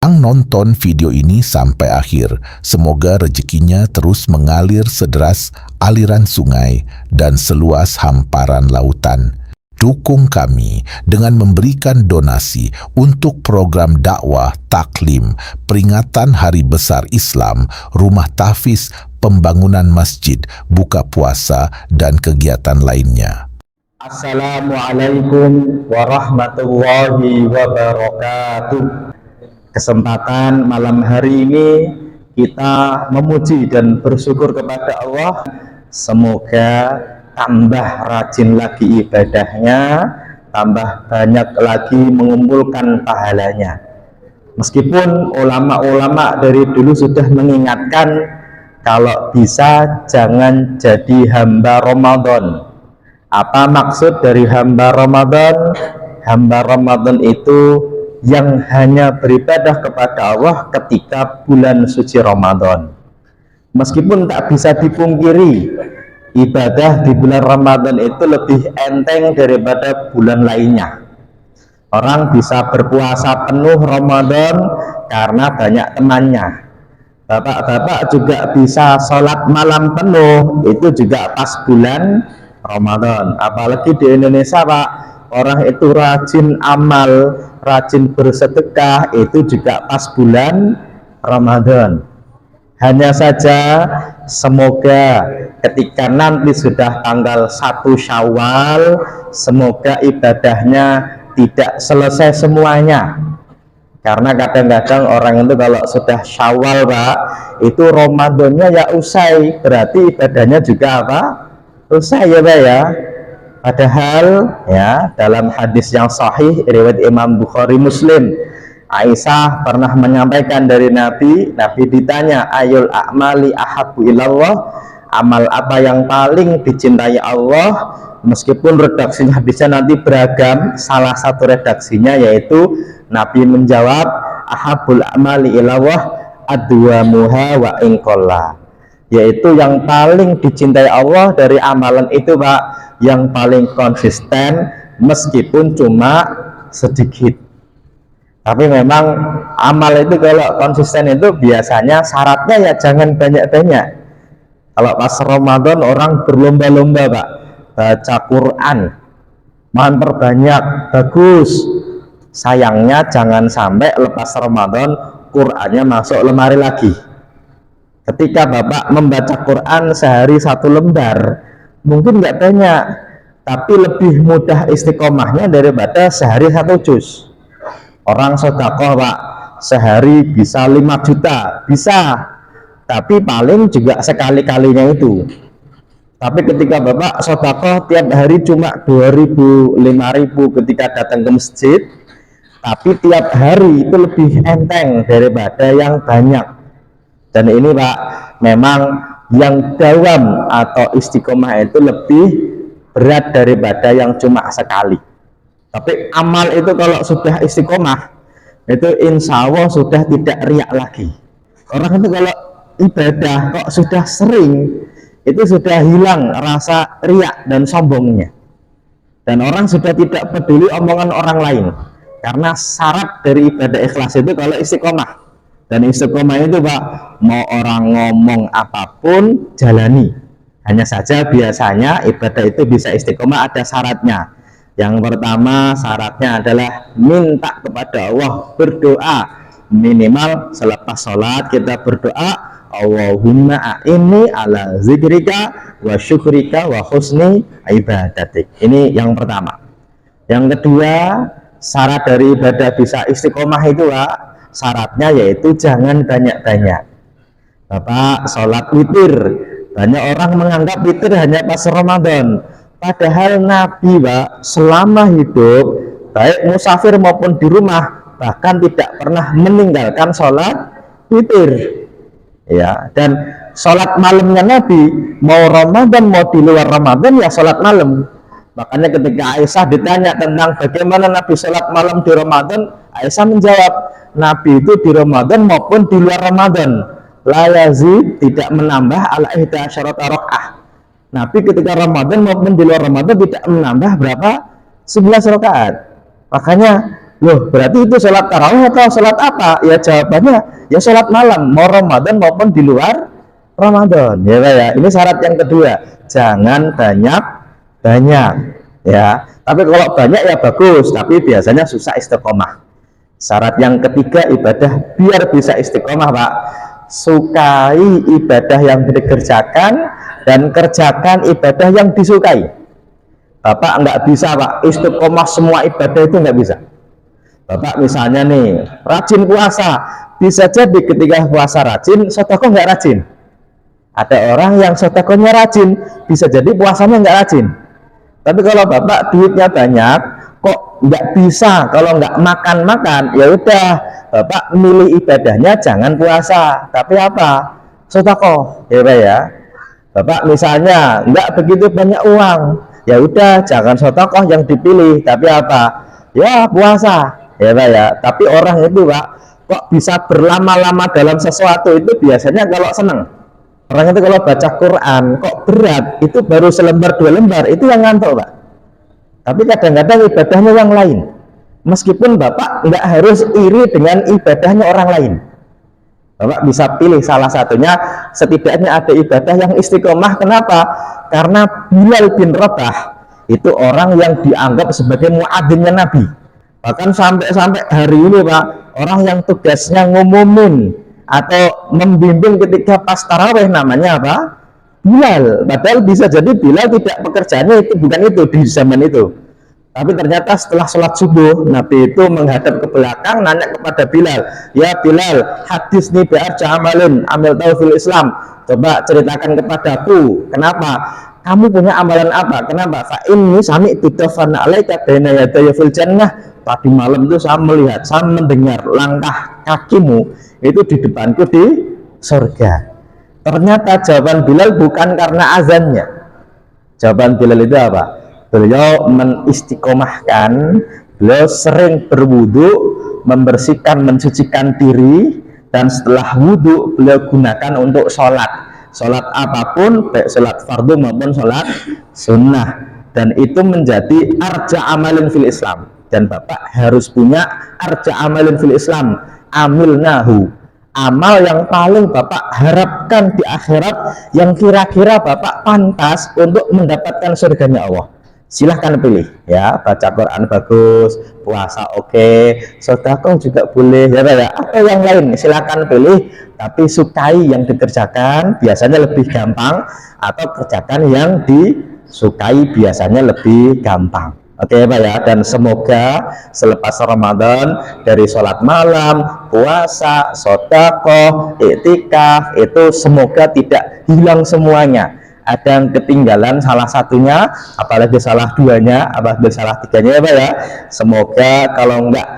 Yang nonton video ini sampai akhir, semoga rezekinya terus mengalir sederas aliran sungai dan seluas hamparan lautan. Dukung kami dengan memberikan donasi untuk program dakwah taklim, peringatan Hari Besar Islam, rumah tahfiz, pembangunan masjid, buka puasa, dan kegiatan lainnya. Assalamualaikum warahmatullahi wabarakatuh. Kesempatan malam hari ini kita memuji dan bersyukur kepada Allah. Semoga tambah rajin lagi ibadahnya, tambah banyak lagi mengumpulkan pahalanya. Meskipun ulama-ulama dari dulu sudah mengingatkan kalau bisa jangan jadi hamba Ramadan. Apa maksud dari hamba Ramadan? Hamba Ramadan itu yang hanya beribadah kepada Allah ketika bulan suci Ramadan. Meskipun tak bisa dipungkiri, ibadah di bulan Ramadan itu lebih enteng daripada bulan lainnya. Orang bisa berpuasa penuh Ramadan karena banyak temannya. Bapak-bapak juga bisa sholat malam penuh, itu juga pas bulan Ramadan. Apalagi di Indonesia, Pak, orang itu rajin amal, rajin bersedekah, itu juga pas bulan Ramadan. Hanya saja semoga ketika nanti sudah tanggal 1 Syawal, semoga ibadahnya tidak selesai semuanya. Karena kadang-kadang orang itu kalau sudah Syawal, Pak, itu Ramadannya ya usai, berarti ibadahnya juga apa? Usai ya, Pak ya. Padahal ya dalam hadis yang sahih riwayat Imam Bukhari Muslim, Aisyah pernah menyampaikan dari Nabi ditanya, ayul a'mali ahabbu ilallah, amal apa yang paling dicintai Allah? Meskipun redaksinya hadisnya nanti beragam, salah satu redaksinya yaitu Nabi menjawab, ahabbul a'mali ilallah adwamuha wa inqalla, yaitu yang paling dicintai Allah dari amalan itu, Pak, yang paling konsisten meskipun cuma sedikit. Tapi memang amal itu kalau konsisten itu biasanya syaratnya ya jangan banyak-banyak. Kalau pas Ramadan orang berlomba-lomba, Pak, baca Quran, mohon perbanyak, bagus. Sayangnya jangan sampai lepas Ramadan Qurannya masuk lemari lagi. Ketika Bapak membaca Quran sehari 1 lembar, mungkin nggak banyak, tapi lebih mudah istiqomahnya daripada sehari 1 juz. Orang sedekah, Pak, sehari bisa 5 juta, bisa, tapi paling juga sekali-kalinya itu. Tapi ketika Bapak sedekah tiap hari cuma 2.000, 5.000 ketika datang ke masjid, tapi tiap hari itu lebih enteng daripada yang banyak. Dan ini, Pak, memang yang dawam atau istiqomah itu lebih berat daripada yang cuma sekali. Tapi amal itu kalau sudah istiqomah, itu insya Allah sudah tidak riak lagi. Orang itu kalau ibadah kok sudah sering, itu sudah hilang rasa riak dan sombongnya. Dan orang sudah tidak peduli omongan orang lain. Karena syarat dari ibadah ikhlas itu kalau istiqomah. Dan istiqomah itu, Pak, mau orang ngomong apapun jalani. Hanya saja biasanya ibadah itu bisa istiqomah ada syaratnya. Yang pertama syaratnya adalah minta kepada Allah, berdoa. Minimal selepas sholat kita berdoa, Allahumma a'inni ala zikrika wa syukrika wa husni ibadatik. Ini yang pertama. Yang kedua, syarat dari ibadah bisa istiqomah itu, Pak, syaratnya yaitu jangan banyak-banyak. Bapak sholat witir, banyak orang menganggap witir hanya pas Ramadan, padahal Nabi, Pak, selama hidup baik musafir maupun di rumah bahkan tidak pernah meninggalkan sholat witir ya. Dan sholat malamnya Nabi mau Ramadan mau di luar Ramadan ya sholat malam. Makanya ketika Aisyah ditanya tentang bagaimana Nabi sholat malam di Ramadan, Aisyah menjawab, Nabi itu di Ramadan maupun di luar Ramadan la yazid, tidak menambah ala ihda syarata rakaah. Nabi ketika Ramadan maupun di luar Ramadan tidak menambah berapa? 11 rakaat. Makanya Loh, berarti itu sholat tarawih atau sholat apa? Ya jawabannya, ya sholat malam, mau Ramadan maupun di luar Ramadan. Ya, Pak, ya. Ini syarat yang kedua, jangan banyak-banyak. Ya, tapi kalau banyak ya bagus, tapi biasanya susah istiqomah. Syarat yang ketiga ibadah biar bisa istiqomah, Pak. Sukai ibadah yang dikerjakan dan kerjakan ibadah yang disukai. Bapak nggak bisa, Pak, istiqomah semua ibadah itu nggak bisa. Bapak misalnya nih rajin puasa, bisa jadi ketika puasa rajin, sedekah nggak rajin. Ada orang yang sedekahnya rajin, bisa jadi puasanya nggak rajin. Tapi kalau bapak duitnya banyak, kok nggak bisa kalau nggak makan, ya udah bapak milih ibadahnya jangan puasa, tapi apa? Sedekah, ya Pak ya. Bapak misalnya nggak begitu banyak uang, ya udah jangan sedekah yang dipilih, tapi apa? Ya puasa. Ya Pak ya, tapi orang itu Pak kok bisa berlama-lama dalam sesuatu itu biasanya kalau senang. Orang itu kalau baca Quran kok berat, itu baru selembar 2 lembar itu yang ngantuk Pak. Tapi kadang-kadang ibadahnya yang lain. Meskipun Bapak nggak harus iri dengan ibadahnya orang lain. Bapak bisa pilih salah satunya, setidaknya ada ibadah yang istiqomah. Kenapa? Karena Bilal bin Rabah itu orang yang dianggap sebagai muadzinnya Nabi. Bahkan sampai hari ini Pak, orang yang tugasnya ngumumin atau membimbing ketika pas tarawih namanya apa? Bilal. Padahal bisa jadi Bilal tidak pekerjaannya itu bukan itu di zaman itu. Tapi ternyata setelah sholat subuh, Nabi itu menghadap ke belakang nanya kepada Bilal, ya Bilal, hadis nih bi'arja amalin amil tahu fil Islam, coba ceritakan kepadaku, kenapa? Kamu punya amalan apa? Kenapa? Fa ini sami tutafan alaika baina yadaya fil jannah. Tadi malam itu saya melihat, saya mendengar langkah kakimu itu di depanku di surga. Ternyata jawaban Bilal bukan karena azannya. Jawaban Bilal itu apa? Beliau mengistiqomahkan, beliau sering berwudu, membersihkan, mensucikan diri, dan setelah wudu beliau gunakan untuk sholat. Sholat apapun, baik sholat fardu maupun sholat sunnah, dan itu menjadi arja amalin fil Islam. Dan Bapak harus punya arja amalin fil Islam, amilnahu, amal yang paling Bapak harapkan di akhirat, yang kira-kira Bapak pantas untuk mendapatkan surganya Allah. Silahkan pilih ya, baca Quran bagus, puasa oke, sedekah juga boleh ya Pak ya, atau yang lain silahkan pilih, tapi sukai yang dikerjakan biasanya lebih gampang, atau kerjakan yang disukai biasanya lebih gampang. Oke Pak ya, dan semoga selepas Ramadan dari sholat malam, puasa, sedekah, iktikaf itu semoga tidak hilang semuanya. Ada yang ketinggalan salah satunya, apalagi salah duanya, apalagi salah tiganya ya Pak ya. Semoga kalau enggak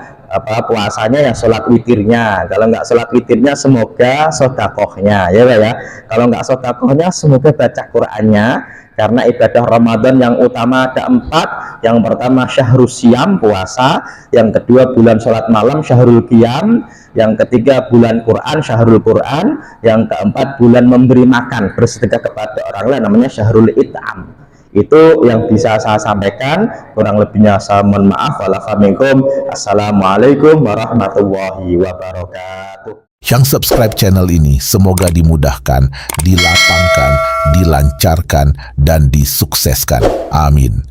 puasanya ya sholat witirnya, kalau enggak sholat witirnya semoga sedekahnya ya Pak ya. Kalau enggak sedekahnya semoga baca Qur'annya. Karena ibadah Ramadan yang utama ada 4. Yang pertama syahrul siyam, puasa. Yang kedua bulan sholat malam, syahrul qiyam. Yang ketiga bulan Quran, syahrul Quran. Yang keempat bulan memberi makan, bersedekah kepada orang lain, namanya syahrul it'am. Itu yang bisa saya sampaikan, kurang lebihnya saya mohon maaf. Assalamualaikum warahmatullahi wabarakatuh. Yang subscribe channel ini semoga dimudahkan, dilapangkan, dilancarkan, dan disukseskan. Amin.